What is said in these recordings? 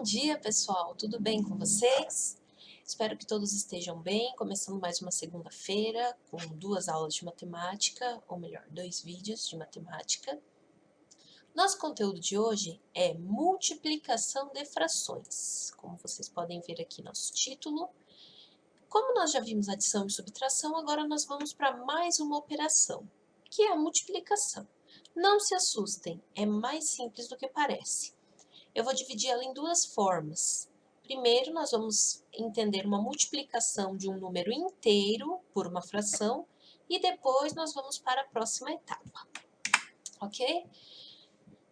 dia, pessoal! Tudo bem com vocês? Espero que todos estejam bem. Começando mais uma segunda-feira com 2 aulas de matemática, ou melhor, 2 vídeos de matemática. Nosso conteúdo de hoje é multiplicação de frações. Como vocês podem ver aqui no nosso título. Como nós já vimos adição e subtração, agora nós vamos para mais uma operação, que é a multiplicação. Não se assustem, é mais simples do que parece. Eu vou dividir ela em 2 formas. Primeiro, nós vamos entender uma multiplicação de um número inteiro por uma fração e depois nós vamos para a próxima etapa, ok?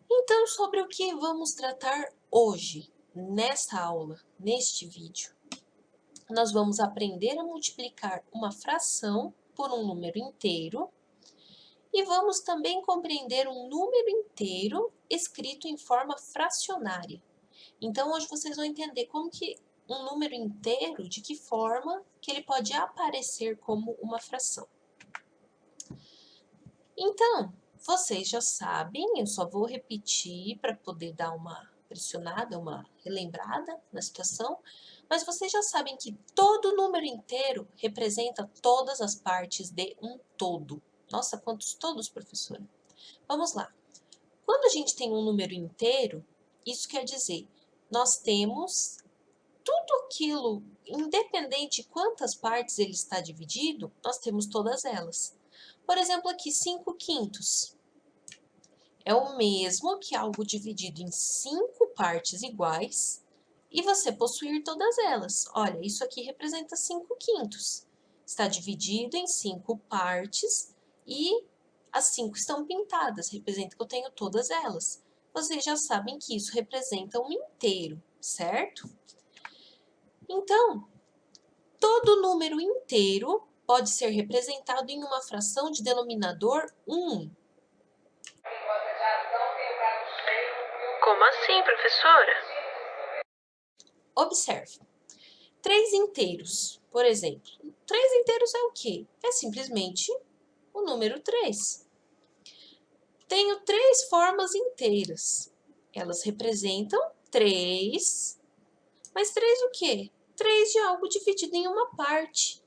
Então, sobre o que vamos tratar hoje, nesta aula, neste vídeo? Nós vamos aprender a multiplicar uma fração por um número inteiro e vamos também compreender um número inteiro escrito em forma fracionária. Então, hoje vocês vão entender como que um número inteiro, de que forma que ele pode aparecer como uma fração. Então, vocês já sabem, eu só vou repetir para poder dar uma pressionada, uma relembrada na situação, mas vocês já sabem que todo número inteiro representa todas as partes de um todo. Nossa, quantos todos, professora? Vamos lá. Quando a gente tem um número inteiro, isso quer dizer, nós temos tudo aquilo, independente de quantas partes ele está dividido, nós temos todas elas. Por exemplo, aqui, 5/5 é o mesmo que algo dividido em 5 partes iguais e você possuir todas elas. Olha, isso aqui representa 5/5. Está dividido em 5 partes e as 5 estão pintadas, representa que eu tenho todas elas. Vocês já sabem que isso representa um inteiro, certo? Então, todo número inteiro pode ser representado em uma fração de denominador 1. Como assim, professora? Observe. 3 inteiros, por exemplo. 3 inteiros é o quê? É simplesmente o número 3. Tenho 3 formas inteiras. Elas representam 3, mas 3 o quê? 3 de algo dividido em uma parte.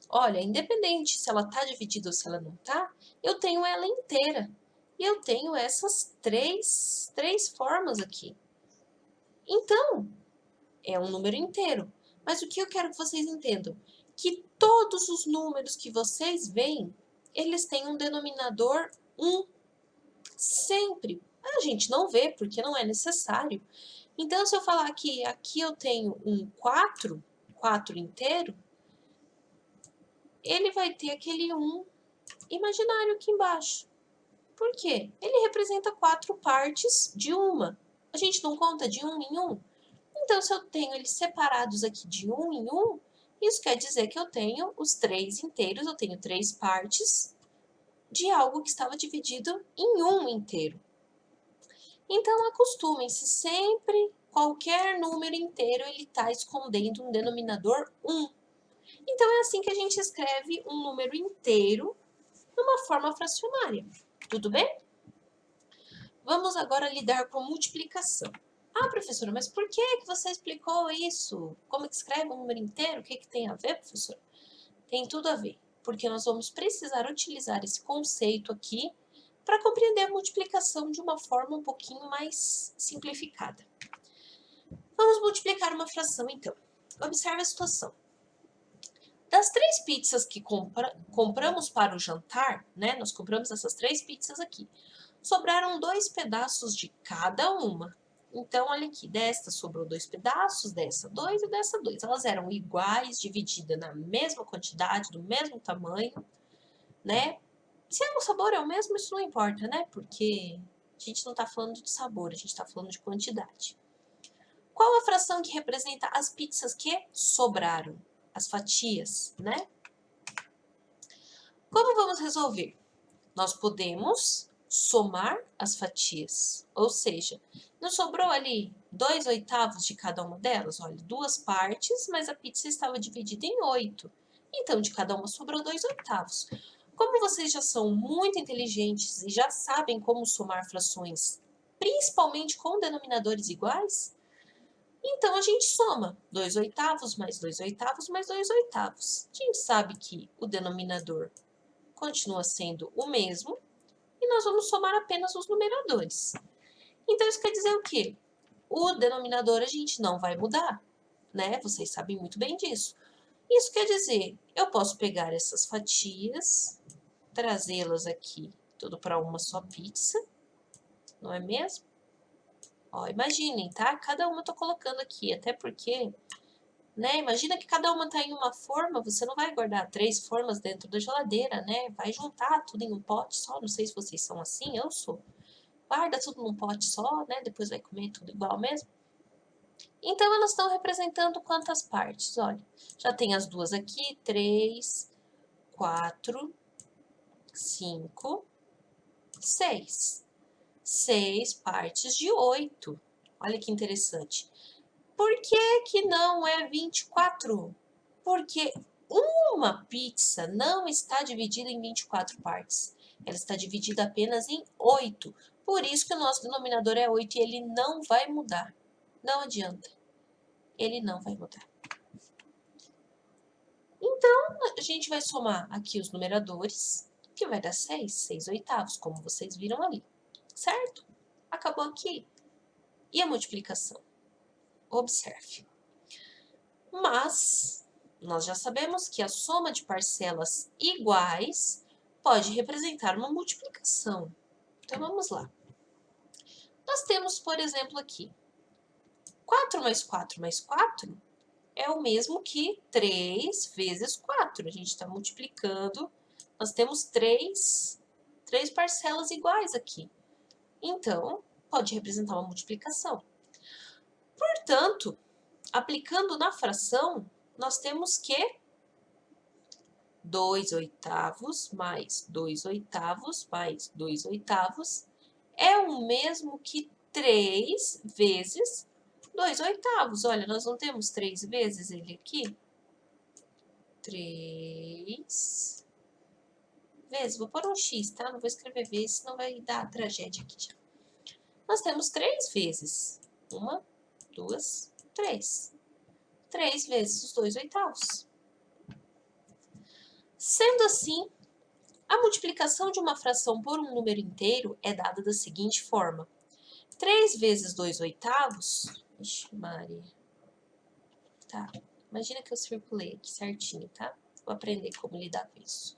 Olha, independente se ela está dividida ou se ela não está, eu tenho ela inteira. E eu tenho essas três formas aqui. Então, é um número inteiro. Mas o que eu quero que vocês entendam? Que todos os números que vocês veem, eles têm um denominador 1. Sempre. A gente não vê, porque não é necessário. Então, se eu falar que aqui eu tenho um 4 inteiro, ele vai ter aquele 1 imaginário aqui embaixo. Por quê? Ele representa 4 partes de uma. A gente não conta de 1 em 1? Então, se eu tenho eles separados aqui de 1 em 1, isso quer dizer que eu tenho os 3 inteiros, eu tenho 3 partes de algo que estava dividido em 1 inteiro. Então, acostumem-se sempre, qualquer número inteiro, ele está escondendo um denominador 1. Então, é assim que a gente escreve um número inteiro numa forma fracionária. Tudo bem? Vamos agora lidar com multiplicação. Ah, professora, mas por que você explicou isso? Como que escreve um número inteiro? O que tem a ver, professora? Tem tudo a ver, porque nós vamos precisar utilizar esse conceito aqui para compreender a multiplicação de uma forma um pouquinho mais simplificada. Vamos multiplicar uma fração, então. Observe a situação. Das 3 pizzas que compramos para o jantar, né? Nós compramos essas 3 pizzas aqui. Sobraram 2 pedaços de cada uma. Então, olha aqui, desta sobrou 2 pedaços, dessa 2 e dessa 2. Elas eram iguais, divididas na mesma quantidade, do mesmo tamanho, né? Se o sabor é o mesmo, isso não importa, né? Porque a gente não está falando de sabor, a gente está falando de quantidade. Qual a fração que representa as pizzas que sobraram? As fatias, né? Como vamos resolver? Nós podemos somar as fatias, ou seja, não sobrou ali 2/8 de cada uma delas? Olha, 2 partes, mas a pizza estava dividida em 8. Então, de cada uma sobrou 2/8. Como vocês já são muito inteligentes e já sabem como somar frações, principalmente com denominadores iguais, Então, a gente soma 2/8 mais 2/8 mais 2/8. A gente sabe que o denominador continua sendo o mesmo e nós vamos somar apenas os numeradores. Então, isso quer dizer o quê? O denominador a gente não vai mudar, né? Vocês sabem muito bem disso. Isso quer dizer, eu posso pegar essas fatias, trazê-las aqui, tudo para uma só pizza, não é mesmo? Ó, imaginem, tá? Cada uma eu tô colocando aqui, até porque, né? Imagina que cada uma tá em uma forma, você não vai guardar 3 formas dentro da geladeira, né? Vai juntar tudo em um pote só, não sei se vocês são assim, eu sou. Guarda tudo num pote só, né? Depois vai comer tudo igual mesmo. Então, elas estão representando quantas partes? Olha, já tem as duas aqui, 3, 4, 5, 6. 6 partes de 8. Olha que interessante. Por que não é 24? Porque uma pizza não está dividida em 24 partes. Ela está dividida apenas em 8. Por isso que o nosso denominador é 8 e ele não vai mudar. Não adianta. Ele não vai mudar. Então, a gente vai somar aqui os numeradores, que vai dar 6, 6/8, como vocês viram ali. Certo? Acabou aqui. E a multiplicação? Observe. Mas, nós já sabemos que a soma de parcelas iguais pode representar uma multiplicação. Então, vamos lá. Nós temos, por exemplo, aqui, 4 mais 4 mais 4 é o mesmo que 3 vezes 4. A gente está multiplicando. Nós temos três parcelas iguais aqui. Então, pode representar uma multiplicação. Portanto, aplicando na fração, nós temos que 2/8 mais 2/8 mais 2/8 é o mesmo que 3 vezes 2/8. Olha, nós não temos 3 vezes ele aqui? 3 vezes, vou pôr um X, tá? Não vou escrever vezes, senão vai dar tragédia aqui já. Nós temos 3 vezes. 1, 2, 3. 3 vezes os 2/8. Sendo assim, a multiplicação de uma fração por um número inteiro é dada da seguinte forma. 3 vezes 2/8. Ixi, Maria. Tá. Imagina que eu circulei aqui certinho, tá? Vou aprender como lidar com isso.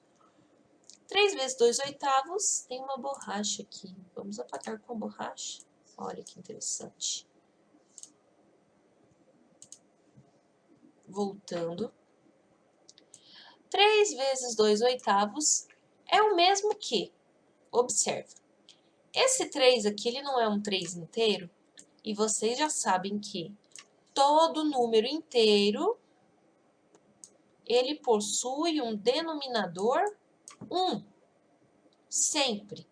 3 vezes 2/8 tem uma borracha aqui. Vamos apagar com a borracha. Olha que interessante. Voltando. 3 vezes 2/8 é o mesmo que, observa, esse 3 aqui ele não é um 3 inteiro, e vocês já sabem que todo número inteiro, ele possui um denominador 1, sempre.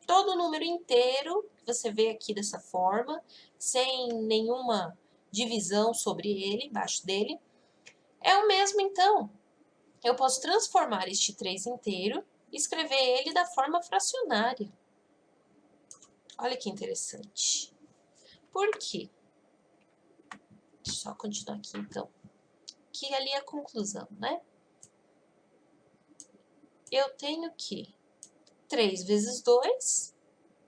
Todo número inteiro, que você vê aqui dessa forma, sem nenhuma divisão sobre ele, embaixo dele, é o mesmo então. Eu posso transformar este 3 inteiro e escrever ele da forma fracionária. Olha que interessante. Por quê? Deixa eu só continuar aqui, então. Que ali é a conclusão, né? Eu tenho que 3 vezes 2.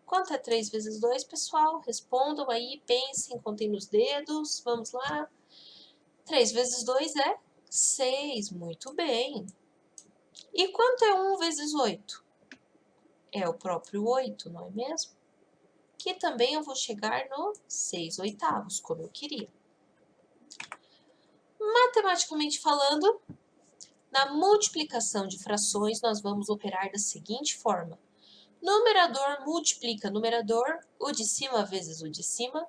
Quanto é 3 vezes 2, pessoal? Respondam aí, pensem, contem nos dedos. Vamos lá. 3 vezes 2 é 6. Muito bem. E quanto é 1 vezes 8? É o próprio 8, não é mesmo? Que também eu vou chegar no 6/8, como eu queria. Matematicamente falando, na multiplicação de frações, nós vamos operar da seguinte forma. Numerador multiplica numerador, o de cima vezes o de cima,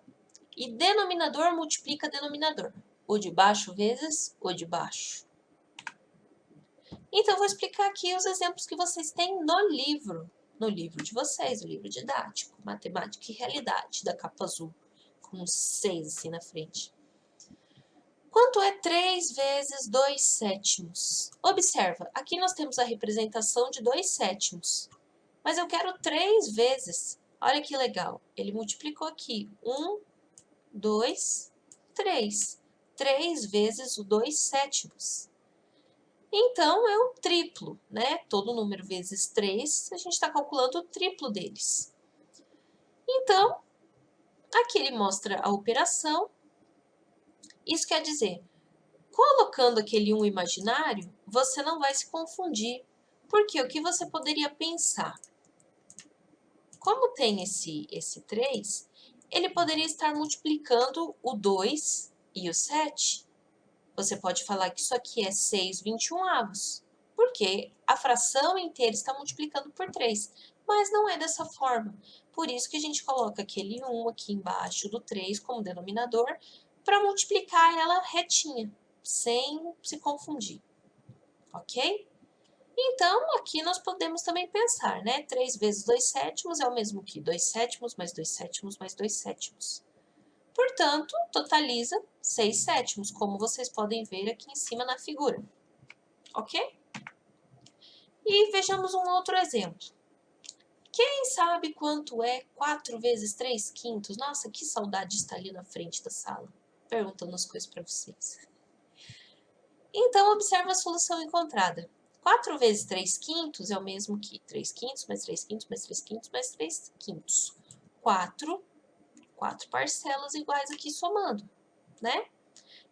e denominador multiplica denominador, o de baixo vezes o de baixo. Então, vou explicar aqui os exemplos que vocês têm no livro de vocês, o livro didático, Matemática e Realidade, da capa azul, com uns 6 assim na frente. Quanto é 3 vezes 2/7? Observa, aqui nós temos a representação de 2/7, mas eu quero 3 vezes. Olha que legal, ele multiplicou aqui 1, 2, 3. 3 vezes o 2/7. Então, é o triplo, né? Todo número vezes 3, a gente está calculando o triplo deles. Então, aqui ele mostra a operação. Isso quer dizer, colocando aquele 1 imaginário, você não vai se confundir. Porque o que você poderia pensar? Como tem esse 3, ele poderia estar multiplicando o 2 e o 7. Você pode falar que isso aqui é 6/21, porque a fração inteira está multiplicando por 3, mas não é dessa forma. Por isso que a gente coloca aquele 1 aqui embaixo do 3 como denominador, para multiplicar ela retinha, sem se confundir, ok? Então, aqui nós podemos também pensar, né? 3 vezes 2/7 é o mesmo que 2/7 mais 2/7 mais 2/7. Portanto, totaliza 6/7, como vocês podem ver aqui em cima na figura. Ok? E vejamos um outro exemplo. Quem sabe quanto é 4 vezes 3/5? Nossa, que saudade de estar ali na frente da sala, perguntando as coisas para vocês. Então, observa a solução encontrada. 4 vezes 3/5 é o mesmo que 3/5 mais 3/5 mais 3/5 mais 3/5. 4 parcelas iguais aqui somando, né?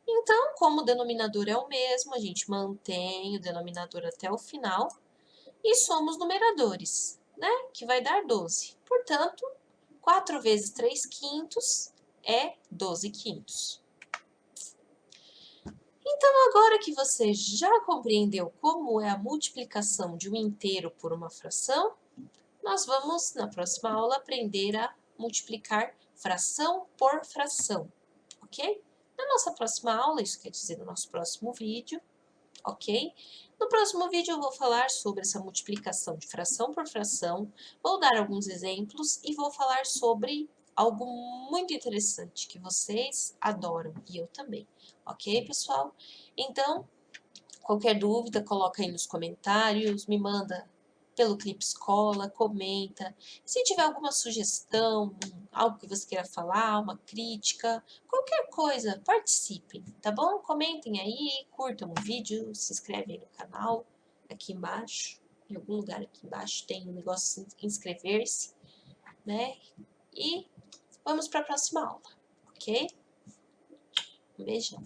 Então, como o denominador é o mesmo, a gente mantém o denominador até o final e soma os numeradores, né? Que vai dar 12. Portanto, 4 vezes 3/5 é 12/5. Então, agora que você já compreendeu como é a multiplicação de um inteiro por uma fração, nós vamos, na próxima aula, aprender a multiplicar fração por fração, ok? Na nossa próxima aula, isso quer dizer no nosso próximo vídeo, ok? No próximo vídeo eu vou falar sobre essa multiplicação de fração por fração, vou dar alguns exemplos e vou falar sobre algo muito interessante que vocês adoram e eu também, ok, pessoal? Então, qualquer dúvida, coloca aí nos comentários, me manda pelo Clipe Escola, comenta. Se tiver alguma sugestão, algo que você queira falar, uma crítica, qualquer coisa, participem, tá bom? Comentem aí, curtam o vídeo, se inscrevem aí no canal, aqui embaixo, em algum lugar aqui embaixo tem um negócio de inscrever-se, né? E vamos para a próxima aula, ok? Um beijão.